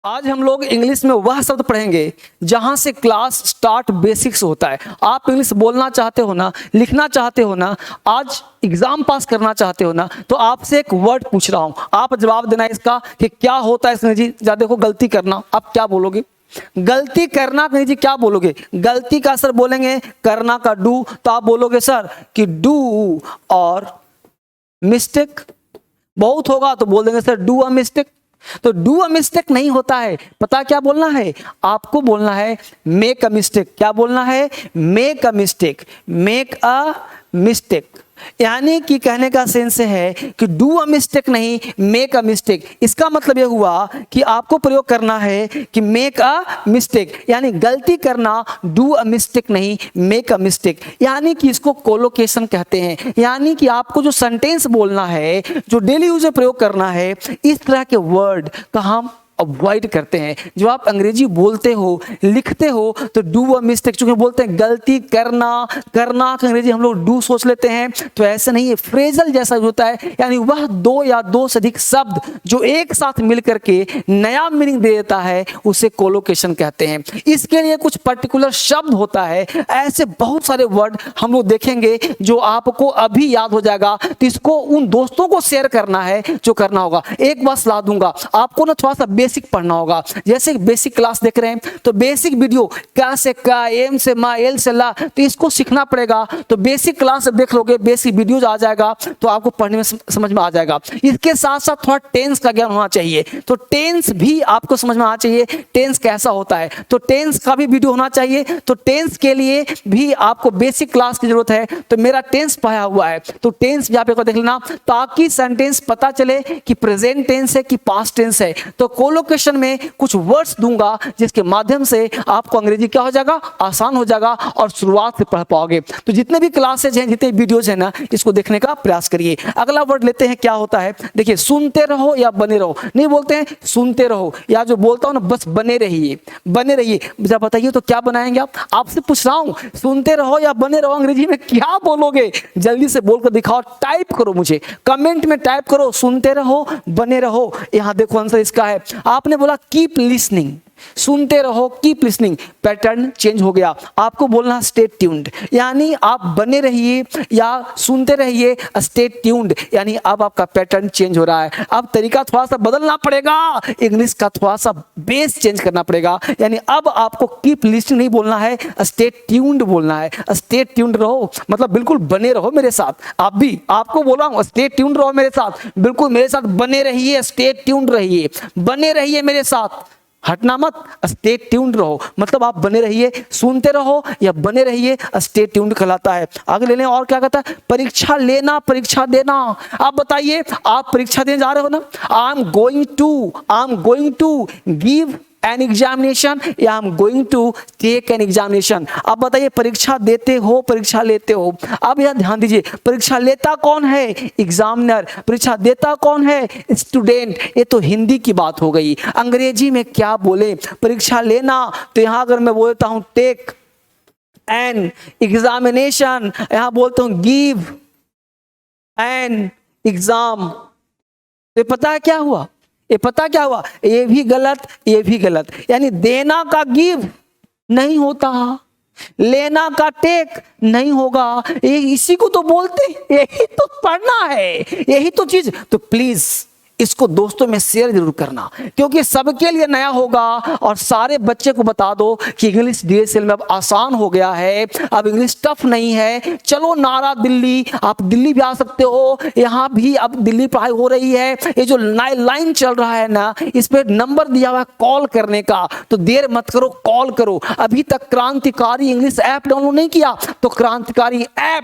आज हम लोग इंग्लिश में वह शब्द पढ़ेंगे जहां से क्लास स्टार्ट बेसिक्स होता है। आप इंग्लिश बोलना चाहते हो ना, लिखना चाहते हो ना, आज एग्जाम पास करना चाहते हो ना, तो आपसे एक वर्ड पूछ रहा हूं, आप जवाब देना इसका कि क्या होता है इसमें जी। या देखो, गलती करना, आप क्या बोलोगे? गलती करना नहीं जी, क्या बोलोगे? गलती का सर बोलेंगे करना का डू, तो आप बोलोगे सर कि डू और मिस्टेक। बहुत होगा तो बोल देंगे सर डू अ मिस्टेक। तो डू अ मिस्टेक नहीं होता है, पता क्या बोलना है आपको? बोलना है मेक अ मिस्टेक। क्या बोलना है? Make a mistake, make a mistake. यानी कि कहने का सेंस है कि डू अ मिस्टेक नहीं, मेक अ मिस्टेक। इसका मतलब यह हुआ कि आपको प्रयोग करना है कि मेक अ मिस्टेक, यानी गलती करना, डू अ मिस्टेक नहीं, मेक अ मिस्टेक। यानी कि इसको कोलोकेशन कहते हैं। यानी कि आपको जो सेंटेंस बोलना है, जो डेली यूज में प्रयोग करना है, इस तरह के वर्ड का हम अवॉइड करते हैं। जो आप अंग्रेजी बोलते हो, लिखते हो, तो डू अ मिस्टेक, चूंकि बोलते हैं गलती करना, करना का अंग्रेजी हम लोग डू सोच लेते हैं, तो ऐसे नहीं है। फ्रेजल जैसा होता है, यानी वह दो या दो से अधिक शब्द जो एक साथ मिल करके नया मीनिंग दे देता है, उसे कोलोकेशन कहते हैं। इसके लिए कुछ पर्टिकुलर शब्द होता है। ऐसे बहुत सारे वर्ड हम लोग देखेंगे जो आपको अभी याद हो जाएगा, तो इसको उन दोस्तों को शेयर करना है जो करना होगा। एक बार सलाह दूंगा आपको ना, थोड़ा सा बेसिक पढ़ना होगा। जैसे बेसिक क्लास देख रहे हैं, तो बेसिक वीडियो का से का, एम से मा, एल से ला, तो इसको सीखना पड़ेगा। तो बेसिक क्लास देख लोगे, बेसिक वीडियो आ जाएगा, तो आपको पढ़ने में समझ में आ जाएगा। इसके साथ साथ थोड़ा टेंस का ज्ञान होना चाहिए, तो टेंस भी आपको समझ में आना चाहिए, टेंस कैसा होता है, तो टेंस का भी वीडियो होना चाहिए। तो टेंस के लिए भी आपको बेसिक क्लास की जरूरत है। तो मेरा टेंस पढ़ा हुआ है, तो टेंस भी आप एक बार देख लेना, ताकि सेंटेंस पता चले कि प्रेजेंट टेंस है कि पास्ट टेंस है। तो कोलोकेशन में कुछ वर्ड्स दूंगा जिसके माध्यम से आपको अंग्रेजी क्या हो जाएगा, आसान हो जाएगा और शुरुआत से पढ़ पाओगे। तो जितने भी क्लासेज हैं, जितने वीडियोज हैं ना, इसको देखने का प्रयास करिए। अगला वर्ड लेते हैं, क्या होता है? देखिए, सुनते रहो या बने रहो। नहीं बोलते हैं सुनते रहो, या जो बोलता हूं ना बस बने रहिए, बने रहिए। जब बताइए तो क्या बनाएंगे आप? आपसे पूछ रहा हूं, सुनते रहो या बने रहो, अंग्रेजी में क्या बोलोगे? जल्दी से बोलकर दिखाओ, टाइप करो, मुझे कमेंट में टाइप करो, सुनते रहो, बने रहो। यहां देखो आंसर इसका है, आपने बोला कीप लिसनिंग, सुनते रहो, कीप लिसनिंग, पैटर्न चेंज हो गया। आपको बोलना स्टे ट्यून्ड, यानी आप बने रहिए या सुनते रहिए, स्टे ट्यून्ड, यानी अब आपका पैटर्न चेंज हो रहा है। अब तरीका थोड़ा सा बदलना पड़ेगा, इंग्लिश का थोड़ा सा बेस चेंज करना पड़ेगा। यानी अब आपको कीप लिसनिंग नहीं बोलना है, स्टे ट्यून्ड बोलना है। स्टे ट्यून्ड रहो मतलब बिल्कुल बने रहो मेरे साथ। आप भी, आपको बोल रहा हूं स्टे ट्यून्ड रहो मेरे साथ, बिल्कुल मेरे साथ बने रहिए, स्टे ट्यून्ड रहिए, बने रहिए मेरे साथ, हटना मत, स्टे ट्यून्ड रहो। मतलब आप बने रहिए, सुनते रहो या बने रहिए, स्टे ट्यून्ड कहलाता है। आगे ले लें, और क्या कहता है? परीक्षा लेना, परीक्षा देना। आप बताइए, आप परीक्षा देने जा रहे हो ना, I am going to give an examination, या I am going to take an examination. अब बताइए, परीक्षा देते हो, परीक्षा लेते हो। अब यह ध्यान दीजिए, परीक्षा लेता कौन है? एग्जामिनर। परीक्षा देता कौन है? स्टूडेंट। ये तो हिंदी की बात हो गई। अंग्रेजी में क्या बोले? परीक्षा लेना, तो यहां अगर मैं बोलता हूं टेक एन एग्जामिनेशन, यहां बोलता हूं गिव एन एग्जाम, तो पता है क्या हुआ? ये पता क्या हुआ? ये भी गलत, ये भी गलत। यानी देना का गिव नहीं होता, लेना का टेक नहीं होगा। ये इसी को तो बोलते, यही तो पढ़ना है, यही तो चीज। तो प्लीज इसको दोस्तों में शेयर जरूर करना, क्योंकि सबके लिए नया होगा। और सारे बच्चे को बता दो कि इंग्लिश डीएसएल में अब आसान हो गया है, अब इंग्लिश टफ नहीं है। चलो नारा दिल्ली, आप दिल्ली भी आ सकते हो, यहाँ भी अब दिल्ली पढ़ाई हो रही है। ये जो लाइन चल रहा है ना, इस पे नंबर दिया हुआ है कॉल करने का, तो देर मत करो, कॉल करो। अभी तक क्रांतिकारी इंग्लिश ऐप डाउनलोड नहीं किया, तो क्रांतिकारी ऐप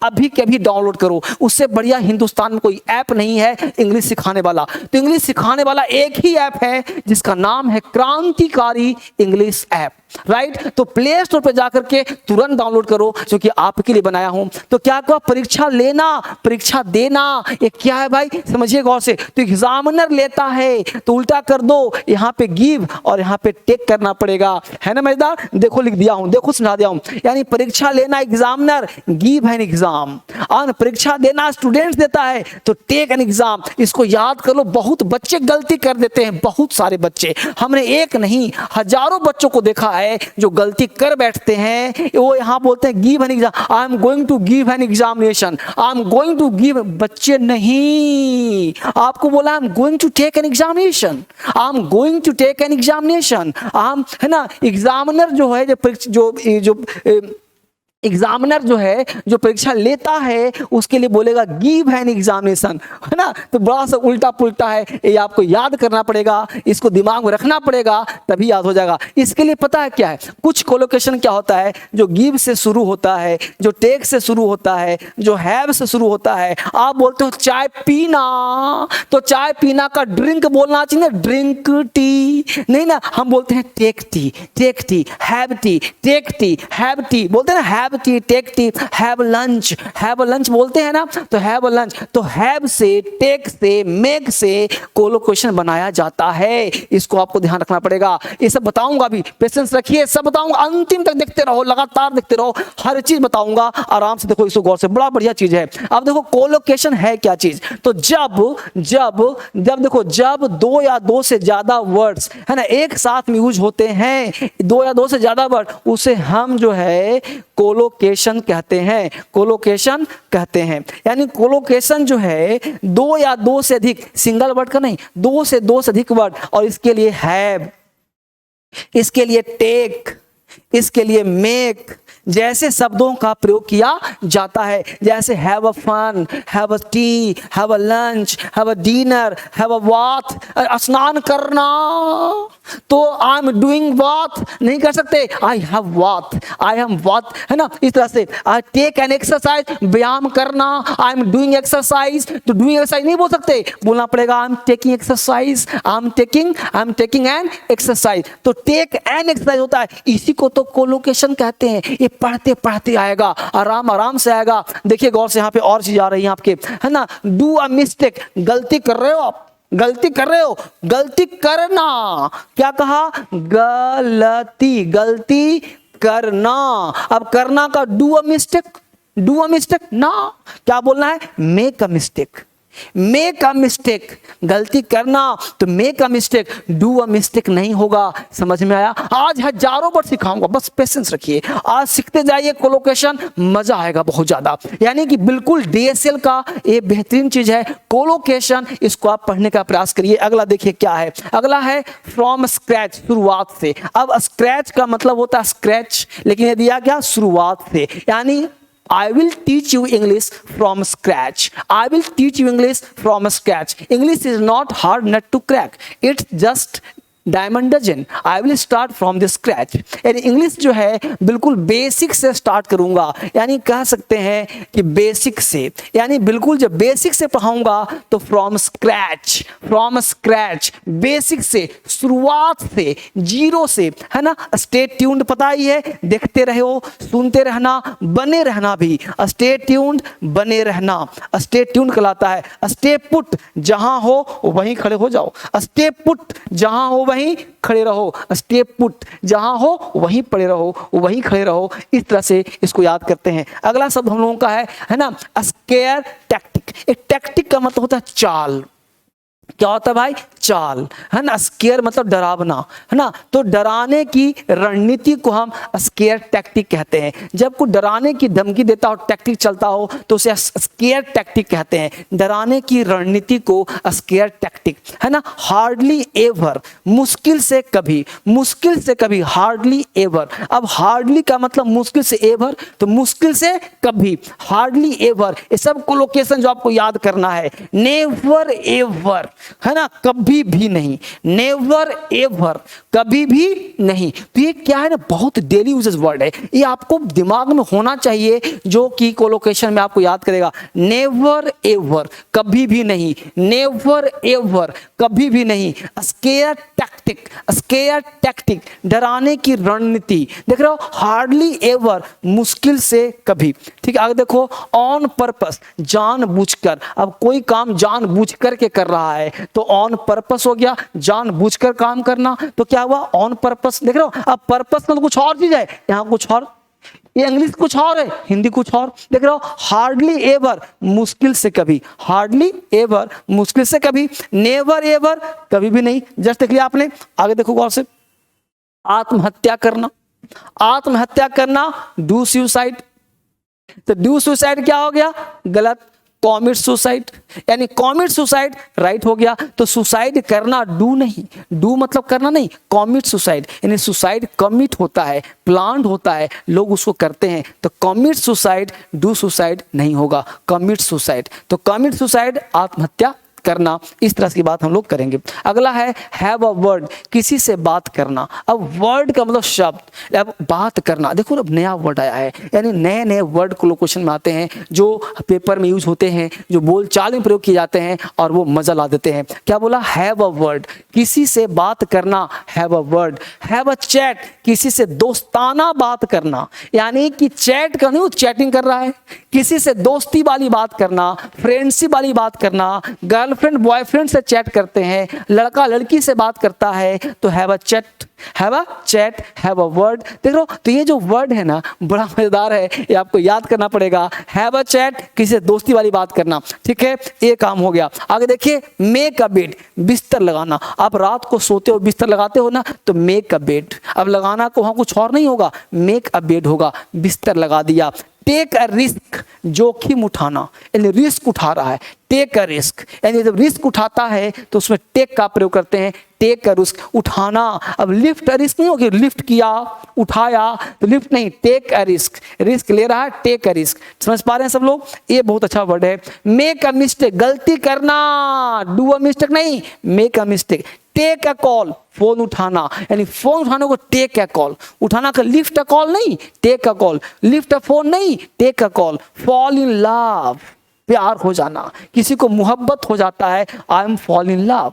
अभी के अभी डाउनलोड करो। उससे बढ़िया हिंदुस्तान में कोई ऐप नहीं है इंग्लिश सिखाने वाला। तो इंग्लिश सिखाने वाला एक ही ऐप है जिसका नाम है क्रांतिकारी इंग्लिश ऐप। राइट। तो प्ले स्टोर पे जाकर के तुरंत डाउनलोड करो, जो कि आपके लिए बनाया हूं। तो क्या कहा, परीक्षा लेना, परीक्षा देना, ये क्या है भाई, समझिए गौर से। तो एग्जामिनर लेता है तो उल्टा कर दो, यहाँ पे गिव और यहाँ पे टेक करना पड़ेगा, है ना मजेदार। देखो लिख दिया हूं, देखो समझा दिया हूं। यानी परीक्षा लेना एग्जामिनर, गिव एन एग्जाम, और परीक्षा देना स्टूडेंट्स देता है तो टेक एन एग्जाम। इसको याद कर लो। बहुत बच्चे गलती कर देते हैं, बहुत सारे बच्चे, हमने एक नहीं हजारों बच्चों को देखा है जो गलती कर बैठते हैं। वो यहाँ बोलते हैं give an exam, I am going to give an examination, I am going to give. बच्चे नहीं, आपको बोला I am going to take an examination, I am going to take an examination. हम, है ना, एग्जामिनर जो है, जो एग्जामिनर जो है, जो परीक्षा लेता है, उसके लिए बोलेगा गिव एन एग्जामिनेशन, है ना। तो बड़ा सा उल्टा पुल्टा है, ये आपको याद करना पड़ेगा, इसको दिमाग में रखना पड़ेगा, तभी याद हो जाएगा। इसके लिए पता है क्या है, कुछ कोलोकेशन क्या होता है, जो गिव से शुरू होता है, जो टेक से शुरू होता है, जो हैव से शुरू होता है। आप बोलते हो चाय पीना, तो चाय पीना का ड्रिंक बोलना चाहिए, ड्रिंक टी नहीं ना, हम बोलते हैं take tea, take tea, have tea, take tea, have tea, बोलते हैं ना, have tea, take tea, have lunch, have lunch बोलते हैं ना, तो हैव लंच। तो हैव से, टेक से, मेक से कोलोकेशन बनाया जाता है, इसको आपको ध्यान रखना पड़ेगा। ये सब बताऊंगा, अभी पेशेंस रखिए, सब बताऊंगा, अंतिम तक देखते रहो, लगातार देखते रहो, हर चीज बताऊंगा, आराम से देखो, इसको गौर से, बड़ा बढ़िया चीज है। अब देखो कोलोकेशन है क्या चीज, तो जब देखो, जब दो या दो से ज्यादा वर्ड्स, है ना, एक साथ में यूज होते हैं, दो या दो से ज्यादा वर्ड, उसे हम जो है कोलोकेशन कहते हैं, कोलोकेशन कहते हैं। यानी कोलोकेशन जो है दो या दो से अधिक, सिंगल वर्ड का नहीं, दो से अधिक वर्ड, और इसके लिए हैव, इसके लिए टेक, इसके लिए मेक जैसे शब्दों का प्रयोग किया जाता है। जैसे have a fun, have a tea, have a lunch, have a dinner, have a bath, स्नान करना, तो आई एम डूइंग बाथ नहीं कर सकते, I have bath, I am bath, है ना। इस तरह से आई टेक एन एक्सरसाइज, व्यायाम करना, आई एम डूइंग एक्सरसाइज, तो डूइंग एक्सरसाइज नहीं बोल सकते, बोलना पड़ेगा I am taking exercise, I am taking an exercise. तो टेक एन एक्सरसाइज होता है, इसी को तो कोलोकेशन कहते हैं। ये पढ़ते पढ़ते आएगा, आराम से आएगा। देखिए गौर से, यहाँ पे और चीज आ रही है आपके, है ना। डू अ मिस्टेक, गलती कर रहे हो आप, गलती कर रहे हो, गलती करना, क्या कहा, गलती करना। अब करना का डू अ मिस्टेक ना, क्या बोलना है, make a mistake, make a mistake, गलती करना, तो make a mistake, do a mistake नहीं होगा। समझ में आया। आज हजारों वर्ड सिखाऊंगा, बस पेशेंस रखिए, आज सीखते जाइए कोलोकेशन, मजा आएगा बहुत ज्यादा। यानी कि बिल्कुल डीएसएल का ये बेहतरीन चीज है कोलोकेशन, इसको आप पढ़ने का प्रयास करिए। अगला देखिए क्या है, अगला है फ्रॉम स्क्रैच, शुरुआत से। अब स्क्रैच का मतलब होता है स्क्रैच, लेकिन ये दिया गया शुरुआत से, यानी I will teach you English from scratch. I will teach you English from scratch. English is not hard nut to crack. It's just diamond dozen. I will start from the scratch, यानी English जो है बिल्कुल basic से start करूंगा, यानी कह सकते हैं कि बेसिक से, यानी बिल्कुल जब बेसिक से पढ़ाऊंगा तो फ्रॉम स्क्रैच, बेसिक से, शुरुआत से, जीरो से, है ना। स्टे ट्यून्ड पता ही है, देखते रहो, सुनते रहना, बने रहना भी, स्टे ट्यून्ड, बने रहना, स्टे ट्यून्ड कहलाता है। स्टे पुट, जहां हो वहीं खड़े हो जाओ, स्टे पुट, जहां हो वहीं खड़े रहो, स्टे पुट, जहां हो वहीं पड़े रहो, वहीं खड़े रहो। इस तरह से इसको याद करते हैं। अगला शब्द हम लोगों का है ना, स्केयर टैक्टिक। एक टैक्टिक का मतलब होता है चाल, क्या होता है भाई, चाल, है ना। स्केयर मतलब डरावना, है ना। तो डराने की रणनीति को हम स्केयर टैक्टिक कहते हैं। जब कोई डराने की धमकी देता हो, टैक्टिक चलता हो, तो उसे स्केयर टैक्टिक कहते हैं। डराने की रणनीति को स्केयर टैक्टिक, है ना। हार्डली एवर, मुश्किल से कभी, मुश्किल से कभी, हार्डली एवर। अब हार्डली का मतलब मुश्किल से, एवर तो मुश्किल से कभी, हार्डली एवर। ये सब कोलोकेशन जो आपको याद करना है। नेवर एवर, है ना, कभी भी नहीं, नेवर एवर, कभी भी नहीं। तो ये क्या है ना, बहुत डेली यूजेस वर्ड है, ये आपको दिमाग में होना चाहिए, जो कि कोलोकेशन में आपको याद करेगा। नेवर एवर, कभी भी नहीं, नेवर एवर, कभी भी नहीं। स्केयर टैक्टिक, स्केयर टैक्टिक, डराने की रणनीति। देख रहे हो, हार्डली एवर, मुश्किल से कभी। ठीक है, आगे देखो, ऑन पर्पस, जानबूझकर। अब कोई काम जानबूझकर के कर रहा है तो ऑन पर्पस हो गया, जानबूझकर काम करना, तो क्या हुआ, ऑन पर्पस। देख रहे हो, अब पर्पस मतलब कुछ और चीज है, यहाँ कुछ और, ये इंग्लिश कुछ और है, हिंदी कुछ और। देख रहे हो, हार्डली एवर, मुश्किल से कभी, हार्डली एवर, मुश्किल से कभी, नेवर एवर, कभी भी नहीं। जस्ट देख लिया आपने। आगे देखो गौर से, आत्महत्या करना, आत्महत्या करना, डू सुसाइड। तो डू सुसाइड क्या हो गया, गलत, कॉमिट सुसाइड, यानी कॉमिट सुसाइड राइट हो गया। तो सुसाइड करना, डू नहीं, डू मतलब करना नहीं, कॉमिट सुसाइड, यानी सुसाइड कमिट होता है, प्लान्ड होता है, लोग उसको करते हैं। तो कॉमिट सुसाइड, डू सुसाइड नहीं होगा, कमिट सुसाइड। तो कमिट सुसाइड, आत्महत्या करना, इस तरह की बात हम लोग करेंगे। अगला है हैव अ वर्ड, किसी से बात करना। अब वर्ड का मतलब शब्द, अब बात करना। देखो अब नया वर्ड आया है, यानी नए नए वर्ड क्वेश्चन में आते हैं जो पेपर में यूज होते हैं, जो बोलचाल में प्रयोग किए जाते हैं और वो मजा ला देते हैं। क्या बोला, हैव अ वर्ड, किसी से बात करना, have a word. Have a chat, किसी से दोस्ताना बात करना, यानी कि चैट का नहीं, वो चैटिंग कर रहा है, किसी से दोस्ती वाली बात करना, फ्रेंडशिप वाली बात करना। गर्लफ्रेंड बॉयफ्रेंड से चैट करते हैं, लड़का लड़की से बात करता है, तो have a chat, have a chat, have a word. देख लो, तो ये जो वर्ड है ना बड़ा मजेदार है, ये आपको याद करना पड़ेगा। हैव अ चैट, किसी से दोस्ती वाली बात करना, ठीक है, ये काम हो गया। आगे देखिए, मेक अ बेड, बिस्तर लगाना। आप रात को सोते हो, बिस्तर लगाते हो ना, तो मेक अ बेड। अब लगाना को वहां कुछ और नहीं होगा, मेक अ बेड होगा, बिस्तर लगा दिया। टेक अ रिस्क, जोखिम उठाना, यानी रिस्क उठा रहा है, टेक अ रिस्क, यानी जब रिस्क उठाता है तो उसमें टेक का प्रयोग करते हैं, टेक अ रिस्क, उठाना। अब लिफ्ट अ रिस्क नहीं होगी, लिफ्ट किया, उठाया, तो लिफ्ट नहीं, टेक अ रिस्क, रिस्क ले रहा है, टेक अ रिस्क। समझ पा रहे हैं सब लोग, ये बहुत अच्छा वर्ड है। मेक अ मिस्टेक, गलती करना, डू अ मिस्टेक नहीं, make a mistake. Take a call, phone उठाना, यानी फोन उठाने को टेक अ कॉल, उठाना का लिफ्ट अ कॉल नहीं, take a call, lift a phone नहीं, take a call. Fall in love, प्यार हो जाना, किसी को मोहब्बत हो जाता है, I am fall in love,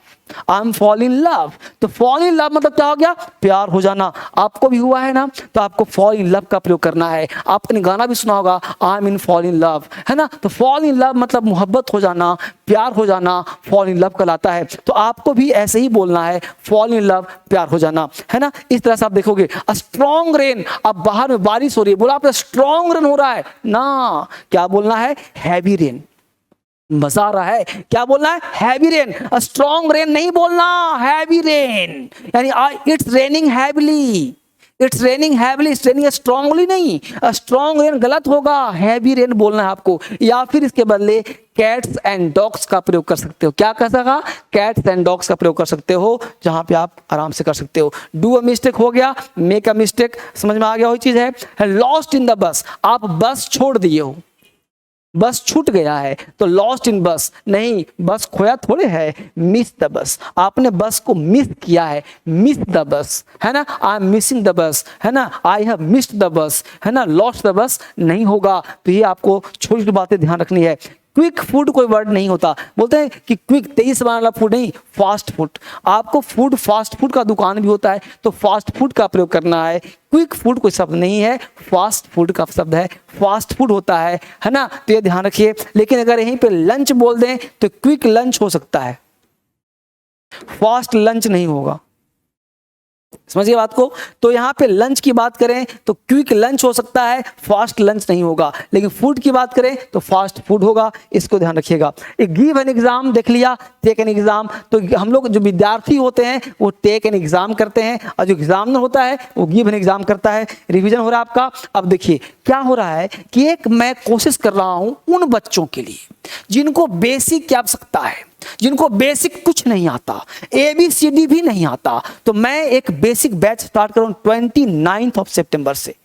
I am fall in love. तो फॉल इन लव मतलब क्या हो गया, प्यार हो जाना। आपको भी हुआ है ना, तो आपको फॉल इन लव का प्रयोग करना है। आपने गाना भी सुना होगा, I am in fall in love, है ना। तो फॉल इन लव मतलब मोहब्बत हो जाना, प्यार हो जाना, फॉल इन लव कहलाता है। तो आपको भी ऐसे ही बोलना है, फॉल इन लव, प्यार हो जाना, है ना। इस तरह से आप देखोगे। स्ट्रॉन्ग रेन, अब बाहर में बारिश हो रही है, बोला आपने स्ट्रॉन्ग रेन हो रहा है ना, क्या बोलना है, हैवी रेन। मजा आ रहा है, क्या बोलना है, हैवी रेन। स्ट्रॉन्ग रेन नहीं बोलना, हैवी रेन, यानी it's raining heavily, it's raining heavily, it's raining strongly नहीं, स्ट्रॉन्ग रेन गलत होगा, हैवी रेन बोलना है आपको। या फिर इसके बदले कैट्स एंड डॉग्स का प्रयोग कर सकते हो। क्या कर सका, कैट्स एंड डॉग्स का प्रयोग कर सकते हो, जहां पे आप आराम से कर सकते हो। डू अ मिस्टेक हो गया, मेक अ मिस्टेक समझ में आ गया, वही चीज है। लॉस्ट इन द बस, आप बस छोड़ दिए हो, बस छूट गया है, तो लॉस्ट इन बस नहीं, बस खोया थोड़े है, मिस द बस, आपने बस को मिस किया है, मिस द बस, है ना। I am missing the bus, है ना, I have missed the bus, है ना। लॉस्ट द बस नहीं होगा। तो ये आपको छोटी छोटी बातें ध्यान रखनी है। क्विक फूड कोई वर्ड नहीं होता, बोलते हैं कि क्विक तेजी से बनाने वाला फूड नहीं, फास्ट फूड। आपको फूड, फास्ट फूड का दुकान भी होता है, तो फास्ट फूड का प्रयोग करना है। क्विक फूड कोई शब्द नहीं है, फास्ट फूड का शब्द है, फास्ट फूड होता है ना। तो ये ध्यान रखिए। लेकिन अगर यहीं पे लंच बोल दें तो क्विक लंच हो सकता है, फास्ट लंच नहीं होगा, समझिए बात को। तो यहां पे लंच की बात करें तो क्विक लंच हो सकता है, फास्ट लंच नहीं होगा। लेकिन फूड की बात करें तो फास्ट फूड होगा, इसको ध्यान रखिएगा। एक गिव एन एग्जाम देख लिया, टेक एन एग्जाम। तो हम लोग जो विद्यार्थी होते हैं वो टेक एन एग्जाम करते हैं, और जो एग्जामिनर होता है वो गिव एन एग्जाम करता है। रिविजन हो रहा है आपका। अब देखिए क्या हो रहा है कि एक मैं कोशिश कर रहा हूं उन बच्चों के लिए जिनको बेसिक की आवश्यकता है, जिनको बेसिक कुछ नहीं आता, ABCD भी नहीं आता। तो मैं एक बेसिक बैच स्टार्ट कर रहा हूं 29 सितंबर से।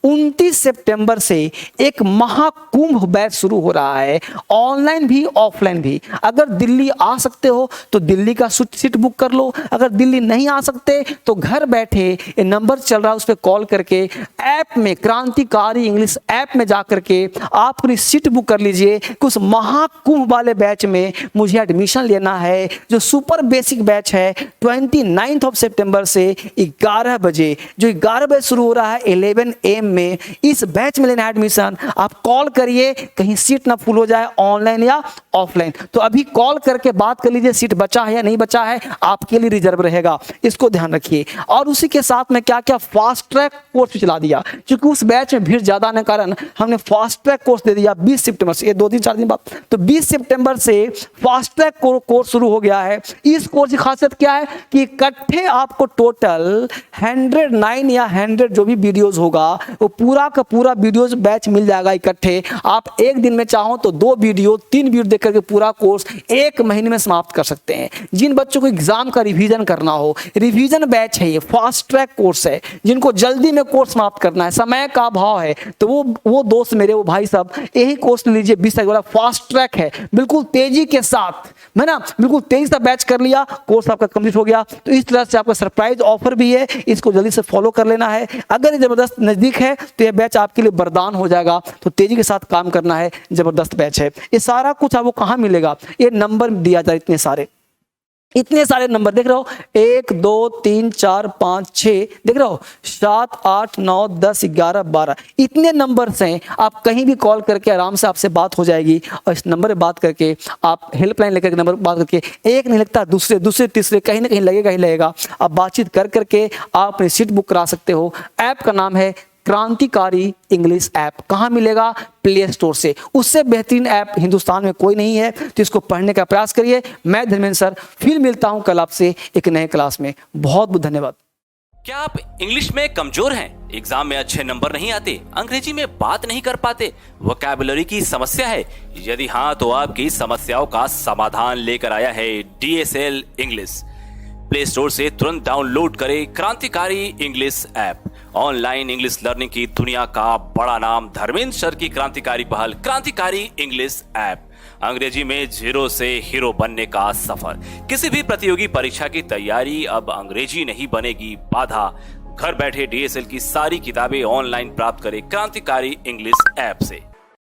29 सितंबर से एक महाकुंभ बैच शुरू हो रहा है, ऑनलाइन भी ऑफलाइन भी। अगर दिल्ली आ सकते हो तो दिल्ली का सीट बुक कर लो, अगर दिल्ली नहीं आ सकते तो घर बैठे ये नंबर चल रहा है उस पर कॉल करके ऐप में, क्रांतिकारी इंग्लिश ऐप में जाकर के आप अपनी सीट बुक कर लीजिए कि उस महाकुंभ वाले बैच में मुझे एडमिशन लेना है, जो सुपर बेसिक बैच है 29 सितंबर से 11 बजे, जो 11 बजे शुरू हो रहा है 11 AM में। इस बैच में लेना है एडमिशन, आप कॉल करिए, कहीं सीट ना फुल हो जाए ऑनलाइन या ऑफलाइन। तो अभी कॉल करके बात कर लीजिए, सीट बचा है या नहीं बचा है, आपके लिए रिजर्व रहेगा, इसको ध्यान रखिए। और उसी के साथ में क्या क्या फास्ट ट्रैक कोर्स भी चला दिया, क्योंकि उस बैच में भीड़ ज्यादा आने के कारण हमने फास्ट ट्रैक कोर्स दे दिया 20 सितंबर से, ये 2-3-4 दिन बाद। तो 20 सितंबर से फास्ट ट्रैक कोर्स शुरू हो गया है। इस कोर्स की खासियत क्या है कि इकट्ठे आपको टोटल 109 या 100 जो भी वीडियोस होगा वो पूरा का पूरा वीडियोस बैच मिल जाएगा इकट्ठे। आप एक दिन में चाहो तो 2 वीडियो 3 वीडियो देख करके पूरा कोर्स 1 महीने में समाप्त कर सकते हैं। जिन बच्चों को एग्जाम का रिवीजन करना हो, रिवीजन बैच है ये, फास्ट ट्रैक कोर्स है। जिनको जल्दी में कोर्स समाप्त करना है, समय का अभाव है, तो वो दोस्त मेरे, वो भाई साहब यही कोर्स लीजिए। 20 तारीख वाला फास्ट ट्रैक है, बिल्कुल तेजी के साथ, है ना, बिल्कुल तेजी से बैच कर लिया, कोर्स आपका कंप्लीट हो गया। तो इस तरह से आपका सरप्राइज ऑफर भी है, इसको जल्दी से फॉलो कर लेना है। अगर ये जबरदस्त नजदीक है तो ये बैच आपके लिए वरदान हो जाएगा, तो तेजी के साथ काम करना है, जबरदस्त बैच है। ये सारा कुछ आपको कहाँ मिलेगा, ये नंबर दिया जाए, इतने सारे नंबर देख रहे हो, 1 2 3 4 5 6 देख रहे हो, 7 8 9 10 11 12 इतने नंबर्स हैं। आप कहीं भी कॉल करके आराम से आपसे बात हो जाएगी, और इस नंबर पे बात करके आप हेल्पलाइन लेकर के नंबर पर बात करके, एक नहीं लगता दूसरे तीसरे कहीं ना कहीं लगेगा ही लगेगा। आप बातचीत कर करके आप अपनी सीट बुक करा सकते हो। ऐप का नाम है क्रांतिकारी इंग्लिश ऐप। कहाँ मिलेगा? प्ले स्टोर से। उससे बेहतरीन ऐप हिंदुस्तान में कोई नहीं है, तो इसको पढ़ने का प्रयास करिए। मैं धर्मेंद्र सर फिर मिलता हूं कल आपसे एक नए क्लास में। बहुत बहुत धन्यवाद। क्या आप इंग्लिश में कमजोर हैं? एग्जाम में अच्छे नंबर नहीं आते, अंग्रेजी में बात नहीं कर पाते, वोकैबुलरी की समस्या है? यदि हाँ, तो आपकी समस्याओं का समाधान लेकर आया है DSL इंग्लिश। प्ले स्टोर से तुरंत डाउनलोड करें क्रांतिकारी English app. Online English learning की दुनिया का बड़ा नाम धर्मेंद्र सर की क्रांतिकारी पहल क्रांतिकारी इंग्लिश ऐप। अंग्रेजी में 0 से हीरो बनने का सफर। किसी भी प्रतियोगी परीक्षा की तैयारी अब अंग्रेजी नहीं बनेगी बाधा। घर बैठे DSL की सारी किताबें ऑनलाइन प्राप्त करें क्रांतिकारी इंग्लिश ऐप से।